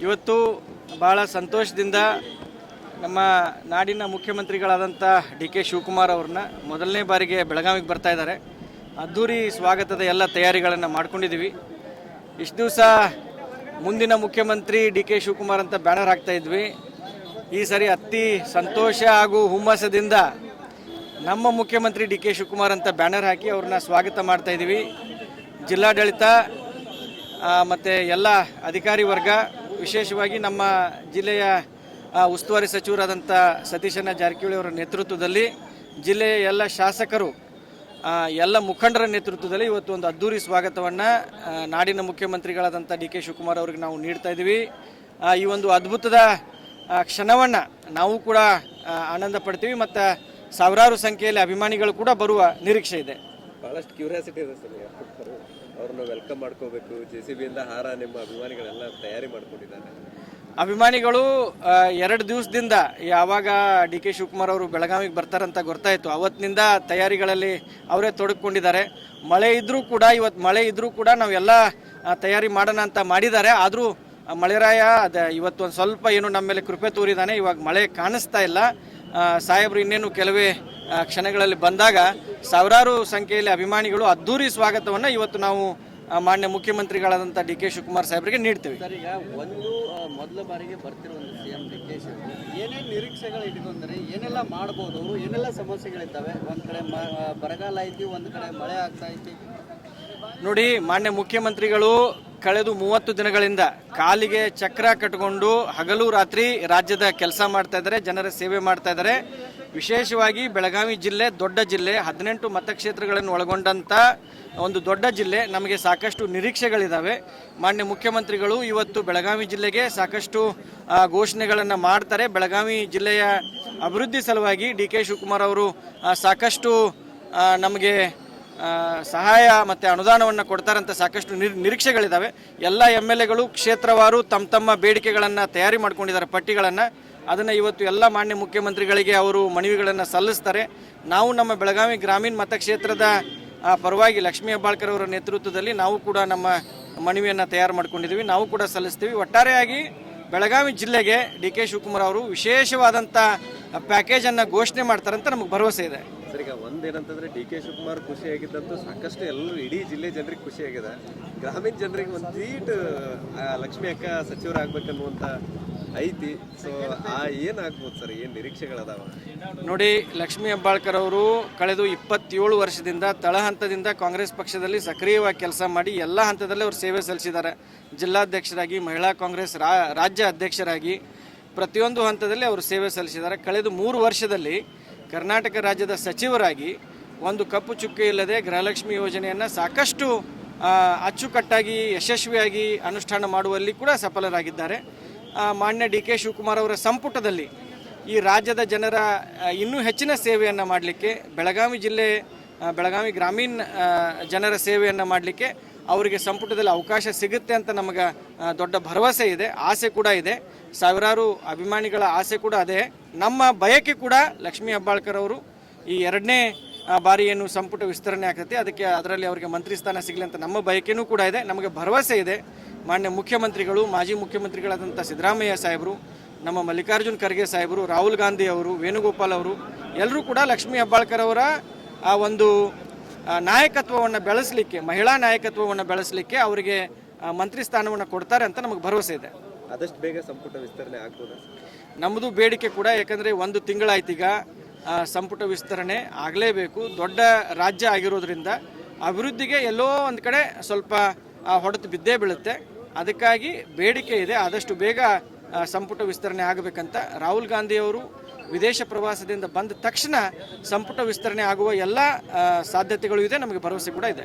ಇವತ್ತು ಭಾಳ ಸಂತೋಷದಿಂದ ನಮ್ಮ ನಾಡಿನ ಮುಖ್ಯಮಂತ್ರಿಗಳಾದಂಥ ಡಿ ಕೆ ಶಿವಕುಮಾರ್ ಅವ್ರನ್ನ ಮೊದಲನೇ ಬಾರಿಗೆ ಬೆಳಗಾವಿಗೆ ಬರ್ತಾ ಇದ್ದಾರೆ. ಅದ್ಧೂರಿ ಸ್ವಾಗತದ ಎಲ್ಲ ತಯಾರಿಗಳನ್ನು ಮಾಡ್ಕೊಂಡಿದ್ದೀವಿ. ಇಷ್ಟು ದಿವಸ ಮುಂದಿನ ಮುಖ್ಯಮಂತ್ರಿ ಡಿ ಕೆ ಶಿವಕುಮಾರ್ ಅಂತ ಬ್ಯಾನರ್ ಹಾಕ್ತಾ ಇದ್ವಿ. ಈ ಸರಿ ಅತಿ ಸಂತೋಷ ಹಾಗೂ ಹುಮ್ಮಸದಿಂದ ನಮ್ಮ ಮುಖ್ಯಮಂತ್ರಿ ಡಿ ಕೆ ಶಿವಕುಮಾರ್ ಅಂತ ಬ್ಯಾನರ್ ಹಾಕಿ ಅವ್ರನ್ನ ಸ್ವಾಗತ ಮಾಡ್ತಾ ಇದ್ದೀವಿ. ಜಿಲ್ಲಾಡಳಿತ ಮತ್ತು ಎಲ್ಲ ಅಧಿಕಾರಿ ವರ್ಗ, ವಿಶೇಷವಾಗಿ ನಮ್ಮ ಜಿಲ್ಲೆಯ ಉಸ್ತುವಾರಿ ಸಚಿವರಾದಂಥ ಸತೀಶಣ್ಣ ಜಾರಕಿಹೊಳಿ ಅವರ ನೇತೃತ್ವದಲ್ಲಿ, ಜಿಲ್ಲೆಯ ಎಲ್ಲ ಶಾಸಕರು, ಎಲ್ಲ ಮುಖಂಡರ ನೇತೃತ್ವದಲ್ಲಿ ಇವತ್ತು ಒಂದು ಅದ್ಧೂರಿ ಸ್ವಾಗತವನ್ನು ನಾಡಿನ ಮುಖ್ಯಮಂತ್ರಿಗಳಾದಂಥ ಡಿ ಕೆ ಶಿವಕುಮಾರ್ ಅವ್ರಿಗೆ ನಾವು ನೀಡ್ತಾ ಇದ್ದೀವಿ. ಈ ಒಂದು ಅದ್ಭುತದ ಕ್ಷಣವನ್ನು ನಾವು ಕೂಡ ಆನಂದ ಪಡ್ತೀವಿ ಮತ್ತು ಸಾವಿರಾರು ಸಂಖ್ಯೆಯಲ್ಲಿ ಅಭಿಮಾನಿಗಳು ಕೂಡ ಬರುವ ನಿರೀಕ್ಷೆ ಇದೆ. ಭಾಳಷ್ಟು ಕ್ಯೂರಿಯಾಸಿಟಿ ಇದೆ ಸರ್, ಅವ್ರನ್ನ ವೆಲ್ಕಮ್ ಮಾಡ್ಕೋಬೇಕು. JCB ಇಂದ ಹಾರ ನಿಮ್ಮ ಅಭಿಮಾನಿಗಳೆಲ್ಲ ತಯಾರಿ ಮಾಡ್ಕೊಂಡಿದ್ದಾರೆ. ಅಭಿಮಾನಿಗಳು 2 ದಿವಸದಿಂದ ಯಾವಾಗ ಡಿ ಕೆ ಶಿವಕುಮಾರ್ ಅವರು ಬೆಳಗಾವಿಗೆ ಬರ್ತಾರಂತ ಗೊತ್ತಾಯಿತು, ಅವತ್ತಿನಿಂದ ತಯಾರಿಗಳಲ್ಲಿ ಅವರೇ ತೊಡಗಿಕೊಂಡಿದ್ದಾರೆ. ಮಳೆ ಇದ್ದರೂ ಕೂಡ, ಇವತ್ತು ಮಳೆ ಇದ್ದರೂ ಕೂಡ ನಾವೆಲ್ಲ ತಯಾರಿ ಮಾಡೋಣ ಅಂತ ಮಾಡಿದ್ದಾರೆ. ಆದರೂ ಮಳೆರಾಯ ಇವತ್ತು ಒಂದು ಸ್ವಲ್ಪ ಏನು ನಮ್ಮ ಮೇಲೆ ಕೃಪೆ ತೋರಿದ್ದಾನೆ. ಇವಾಗ ಮಳೆ ಕಾಣಿಸ್ತಾ ಇಲ್ಲ. ಸಾಹೇಬರು ಇನ್ನೇನು ಕೆಲವೇ ಕ್ಷಣಗಳಲ್ಲಿ ಬಂದಾಗ ಸಾವಿರಾರು ಸಂಖ್ಯೆಯಲ್ಲಿ ಅಭಿಮಾನಿಗಳು ಅದ್ಧೂರಿ ಸ್ವಾಗತವನ್ನು ಇವತ್ತು ನಾವು ಮಾನ್ಯ ಮುಖ್ಯಮಂತ್ರಿಗಳಾದಂಥ ಡಿ ಕೆ ಶಿವಕುಮಾರ್ ಸಾಹೇಬರಿಗೆ ನೀಡ್ತೀವಿ. ಸರ್, ಈಗ ಮೊದಲ ಬಾರಿಗೆ ಬರ್ತಿರೋ ಒಂದು CM ಡಿ ಕೆ ಶಿವಕುಮಾರ್ ಏನೇನು ನಿರೀಕ್ಷೆಗಳು ಇಟ್ಕೊಂಡ್ರೆ ಏನೆಲ್ಲ ಮಾಡ್ಬೋದು, ಏನೆಲ್ಲ ಸಮಸ್ಯೆಗಳಿದ್ದಾವೆ? ಒಂದು ಕಡೆ ಬರಗಾಲ ಐತಿ, ಒಂದು ಕಡೆ ಮಳೆ ಆಗ್ತಾ ಐತಿ. ನೋಡಿ, ಮಾನ್ಯ ಮುಖ್ಯಮಂತ್ರಿಗಳು ಕಳೆದು 30 ದಿನಗಳಿಂದ ಕಾಲಿಗೆ ಚಕ್ರ ಕಟ್ಟಿಕೊಂಡು ಹಗಲು ರಾತ್ರಿ ರಾಜ್ಯದ ಕೆಲಸ ಮಾಡ್ತಾ ಇದ್ದಾರೆ, ಜನರ ಸೇವೆ ಮಾಡ್ತಾ ಇದ್ದಾರೆ. ವಿಶೇಷವಾಗಿ ಬೆಳಗಾವಿ ಜಿಲ್ಲೆ ದೊಡ್ಡ ಜಿಲ್ಲೆ, 18 ಮತಕ್ಷೇತ್ರಗಳನ್ನು ಒಳಗೊಂಡಂಥ ಒಂದು ದೊಡ್ಡ ಜಿಲ್ಲೆ. ನಮಗೆ ಸಾಕಷ್ಟು ನಿರೀಕ್ಷೆಗಳಿದ್ದಾವೆ. ಮಾನ್ಯ ಮುಖ್ಯಮಂತ್ರಿಗಳು ಇವತ್ತು ಬೆಳಗಾವಿ ಜಿಲ್ಲೆಗೆ ಸಾಕಷ್ಟು ಘೋಷಣೆಗಳನ್ನು ಮಾಡ್ತಾರೆ. ಬೆಳಗಾವಿ ಜಿಲ್ಲೆಯ ಅಭಿವೃದ್ಧಿ ಸಲುವಾಗಿ ಡಿ ಕೆ ಶಿವಕುಮಾರ್ ಅವರು ಸಾಕಷ್ಟು ನಮಗೆ ಸಹಾಯ ಮತ್ತು ಅನುದಾನವನ್ನು ಕೊಡ್ತಾರಂತ ಸಾಕಷ್ಟು ನಿರೀಕ್ಷೆಗಳಿದ್ದಾವೆ. ಎಲ್ಲ MLAಗಳು ಕ್ಷೇತ್ರವಾರು ತಮ್ಮ ಬೇಡಿಕೆಗಳನ್ನು ತಯಾರಿ ಮಾಡ್ಕೊಂಡಿದ್ದಾರೆ, ಪಟ್ಟಿಗಳನ್ನು. ಅದನ್ನು ಇವತ್ತು ಎಲ್ಲ ಮಾನ್ಯ ಮುಖ್ಯಮಂತ್ರಿಗಳಿಗೆ ಅವರು ಮನವಿಗಳನ್ನು ಸಲ್ಲಿಸ್ತಾರೆ. ನಾವು ನಮ್ಮ ಬೆಳಗಾವಿ ಗ್ರಾಮೀಣ ಮತಕ್ಷೇತ್ರದ ಪರವಾಗಿ ಲಕ್ಷ್ಮೀ ಹೆಬ್ಬಾಳ್ಕರ್ ಅವರ ನೇತೃತ್ವದಲ್ಲಿ ನಾವು ಕೂಡ ನಮ್ಮ ಮನವಿಯನ್ನು ತಯಾರು ಮಾಡ್ಕೊಂಡಿದ್ದೀವಿ, ನಾವು ಕೂಡ ಸಲ್ಲಿಸ್ತೀವಿ. ಒಟ್ಟಾರೆಯಾಗಿ ಬೆಳಗಾವಿ ಜಿಲ್ಲೆಗೆ ಡಿ ಕೆ ಶಿವಕುಮಾರ್ ಅವರು ವಿಶೇಷವಾದಂಥ ಪ್ಯಾಕೇಜನ್ನು ಘೋಷಣೆ ಮಾಡ್ತಾರಂತ ನಮಗೆ ಭರವಸೆ ಇದೆ. ಸರ್, ಈಗ ಒಂದೇನಂತಂದ್ರೆ ಡಿ ಕೆ ಶಿವಕುಮಾರ್ ಖುಷಿಯಾಗಿದ್ದಂತೂ ಸಾಕಷ್ಟು ಎಲ್ಲರೂ ಇಡೀ ಜಿಲ್ಲೆ ಜನರಿಗೆ ಖುಷಿಯಾಗಿದೆ. ಗ್ರಾಮೀಣ ಜನರಿಗೆ ಒಂದು ಸೀಟ್ ಲಕ್ಷ್ಮಿ ಅಕ್ಕ ಸಚಿವರಾಗಬೇಕನ್ನುವಂಥ ಐತಿ. ಸೊ ಏನಾಗ್ಬೋದು ಸರ್, ಏನು ನಿರೀಕ್ಷೆಗಳದಾವ? ನೋಡಿ, ಲಕ್ಷ್ಮೀ ಹೆಬ್ಬಾಳ್ಕರ್ ಅವರು ಕಳೆದು 27 ವರ್ಷದಿಂದ ತಳಹಂತದಿಂದ ಕಾಂಗ್ರೆಸ್ ಪಕ್ಷದಲ್ಲಿ ಸಕ್ರಿಯವಾಗಿ ಕೆಲಸ ಮಾಡಿ ಎಲ್ಲ ಹಂತದಲ್ಲೇ ಅವರು ಸೇವೆ ಸಲ್ಲಿಸಿದ್ದಾರೆ. ಜಿಲ್ಲಾಧ್ಯಕ್ಷರಾಗಿ, ಮಹಿಳಾ ಕಾಂಗ್ರೆಸ್ ರಾಜ್ಯ ಅಧ್ಯಕ್ಷರಾಗಿ ಪ್ರತಿಯೊಂದು ಹಂತದಲ್ಲಿ ಅವರು ಸೇವೆ ಸಲ್ಲಿಸಿದ್ದಾರೆ. ಕಳೆದ 3 ವರ್ಷದಲ್ಲಿ ಕರ್ನಾಟಕ ರಾಜ್ಯದ ಸಚಿವರಾಗಿ ಒಂದು ಕಪ್ಪು ಚುಕ್ಕೆ ಇಲ್ಲದೆ ಗೃಹಲಕ್ಷ್ಮಿ ಯೋಜನೆಯನ್ನು ಸಾಕಷ್ಟು ಅಚ್ಚುಕಟ್ಟಾಗಿ ಯಶಸ್ವಿಯಾಗಿ ಅನುಷ್ಠಾನ ಮಾಡುವಲ್ಲಿ ಕೂಡ ಸಫಲರಾಗಿದ್ದಾರೆ. ಮಾನ್ಯ ಡಿ ಕೆ ಶಿವಕುಮಾರ್ ಅವರ ಸಂಪುಟದಲ್ಲಿ ಈ ರಾಜ್ಯದ ಜನರ ಇನ್ನೂ ಹೆಚ್ಚಿನ ಸೇವೆಯನ್ನು ಮಾಡಲಿಕ್ಕೆ, ಬೆಳಗಾವಿ ಗ್ರಾಮೀಣ ಜನರ ಸೇವೆಯನ್ನು ಮಾಡಲಿಕ್ಕೆ ಅವರಿಗೆ ಸಂಪುಟದಲ್ಲಿ ಅವಕಾಶ ಸಿಗುತ್ತೆ ಅಂತ ನಮಗೆ ದೊಡ್ಡ ಭರವಸೆ ಇದೆ, ಆಸೆ ಕೂಡ ಇದೆ. ಸಾವಿರಾರು ಅಭಿಮಾನಿಗಳ ಆಸೆ ಕೂಡ ಅದೇ. ನಮ್ಮ ಬಯಕೆ ಕೂಡ ಲಕ್ಷ್ಮೀ ಹೆಬ್ಬಾಳ್ಕರ್ ಅವರು ಈ 2ನೇ ಬಾರಿ ಏನು ಸಂಪುಟ ವಿಸ್ತರಣೆ ಆಗ್ತೈತಿ, ಅದರಲ್ಲಿ ಅವರಿಗೆ ಮಂತ್ರಿ ಸ್ಥಾನ ಸಿಗಲಿ ಅಂತ ನಮ್ಮ ಬಯಕೆಯೂ ಕೂಡ ಇದೆ. ನಮಗೆ ಭರವಸೆ ಇದೆ. ಮಾನ್ಯ ಮುಖ್ಯಮಂತ್ರಿಗಳು, ಮಾಜಿ ಮುಖ್ಯಮಂತ್ರಿಗಳಾದಂಥ ಸಿದ್ದರಾಮಯ್ಯ ಸಾಹೇಬರು, ನಮ್ಮ ಮಲ್ಲಿಕಾರ್ಜುನ್ ಖರ್ಗೆ ಸಾಹೇಬರು, ರಾಹುಲ್ ಗಾಂಧಿ ಅವರು, ವೇಣುಗೋಪಾಲ್ ಅವರು ಎಲ್ಲರೂ ಕೂಡ ಲಕ್ಷ್ಮೀ ಹೆಬ್ಬಾಳ್ಕರ್ ಅವರ ಆ ಒಂದು ನಾಯಕತ್ವವನ್ನು ಬೆಳೆಸಲಿಕ್ಕೆ, ಮಹಿಳಾ ನಾಯಕತ್ವವನ್ನು ಬೆಳೆಸಲಿಕ್ಕೆ ಅವರಿಗೆ ಮಂತ್ರಿ ಸ್ಥಾನವನ್ನು ಕೊಡ್ತಾರೆ ಅಂತ ನಮಗೆ ಭರವಸೆ ಇದೆ. ಆದಷ್ಟು ಬೇಗ ಸಂಪುಟ ವಿಸ್ತರಣೆ ಆಗ್ಬೋದಾ? ನಮ್ಮದು ಬೇಡಿಕೆ ಕೂಡ, ಯಾಕಂದರೆ 1 ತಿಂಗಳಾಯ್ತು ಈಗ ಸಂಪುಟ ವಿಸ್ತರಣೆ ಆಗಲೇಬೇಕು. ದೊಡ್ಡ ರಾಜ್ಯ ಆಗಿರೋದ್ರಿಂದ ಅಭಿವೃದ್ಧಿಗೆ ಎಲ್ಲೋ ಒಂದು ಕಡೆ ಸ್ವಲ್ಪ ಹೊಡೆತು ಬಿದ್ದೇ ಬೀಳುತ್ತೆ. ಅದಕ್ಕಾಗಿ ಬೇಡಿಕೆ ಇದೆ, ಆದಷ್ಟು ಬೇಗ ಸಂಪುಟ ವಿಸ್ತರಣೆ ಆಗಬೇಕಂತ. ರಾಹುಲ್ ಗಾಂಧಿಯವರು ವಿದೇಶ ಪ್ರವಾಸದಿಂದ ಬಂದ ತಕ್ಷಣ ಸಂಪುಟ ವಿಸ್ತರಣೆ ಆಗುವ ಎಲ್ಲ ಸಾಧ್ಯತೆಗಳು ಇದೆ, ನಮಗೆ ಭರವಸೆ ಕೂಡ ಇದೆ.